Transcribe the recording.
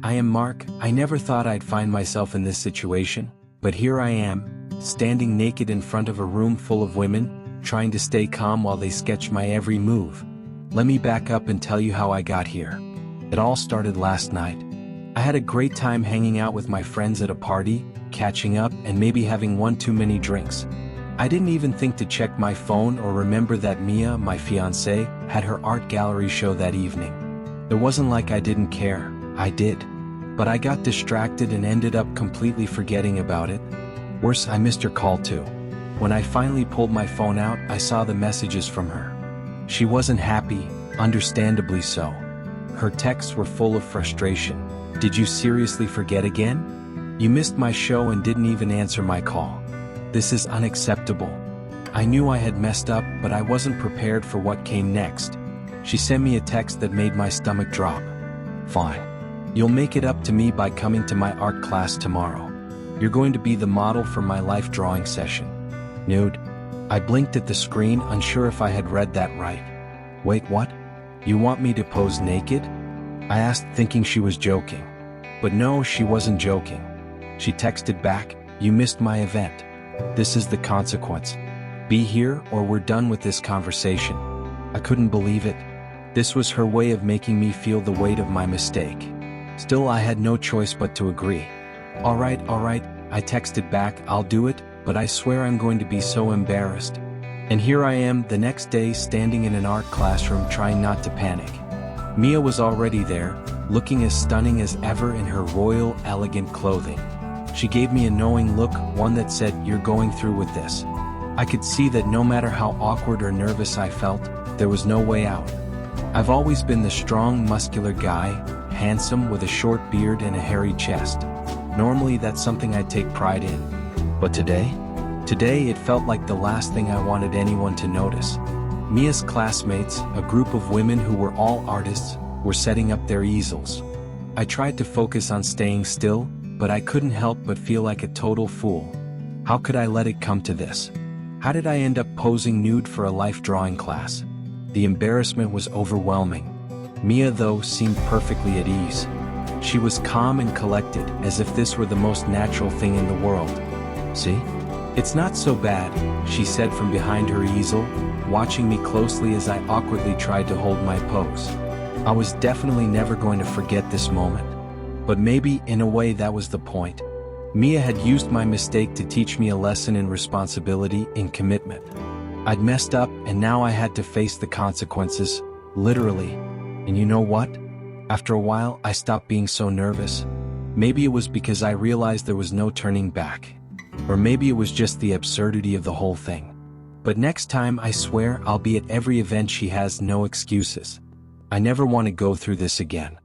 I am Mark. I never thought I'd find myself in this situation, but here I am, standing naked in front of a room full of women, trying to stay calm while they sketch my every move. Let me back up and tell you how I got here. It all started last night. I had a great time hanging out with my friends at a party, catching up, and maybe having one too many drinks. I didn't even think to check my phone or remember that Mia, my fiancée, had her art gallery show that evening. It wasn't like I didn't care, I did. But I got distracted and ended up completely forgetting about it. Worse, I missed her call too. When I finally pulled my phone out, I saw the messages from her. She wasn't happy, understandably so. Her texts were full of frustration. Did you seriously forget again? You missed my show and didn't even answer my call. This is unacceptable. I knew I had messed up, but I wasn't prepared for what came next. She sent me a text that made my stomach drop. Fine. You'll make it up to me by coming to my art class tomorrow. You're going to be the model for my life drawing session. Nude. I blinked at the screen, unsure if I had read that right. Wait, what? You want me to pose naked? I asked, thinking she was joking. But no, she wasn't joking. She texted back, "You missed my event. This is the consequence. Be here or we're done with this conversation." I couldn't believe it. This was her way of making me feel the weight of my mistake. Still, I had no choice but to agree. All right, I texted back, "I'll do it, but I swear I'm going to be so embarrassed." And here I am the next day standing in an art classroom trying not to panic. Mia was already there, looking as stunning as ever in her royal, elegant clothing. She gave me a knowing look, one that said, "You're going through with this." I could see that no matter how awkward or nervous I felt, there was no way out. I've always been the strong, muscular guy, handsome with a short beard and a hairy chest. Normally that's something I take pride in. But today it felt like the last thing I wanted anyone to notice. Mia's classmates, a group of women who were all artists, were setting up their easels. I tried to focus on staying still, but I couldn't help but feel like a total fool. How could I let it come to this? How did I end up posing nude for a life drawing class? The embarrassment was overwhelming. Mia, though, seemed perfectly at ease. She was calm and collected, as if this were the most natural thing in the world. "See? It's not so bad," she said from behind her easel, watching me closely as I awkwardly tried to hold my pose. I was definitely never going to forget this moment. But maybe, in a way, that was the point. Mia had used my mistake to teach me a lesson in responsibility, in commitment. I'd messed up, and now I had to face the consequences, literally. And you know what? After a while, I stopped being so nervous. Maybe it was because I realized there was no turning back. Or maybe it was just the absurdity of the whole thing. But next time, I swear, I'll be at every event she has, no excuses. I never want to go through this again.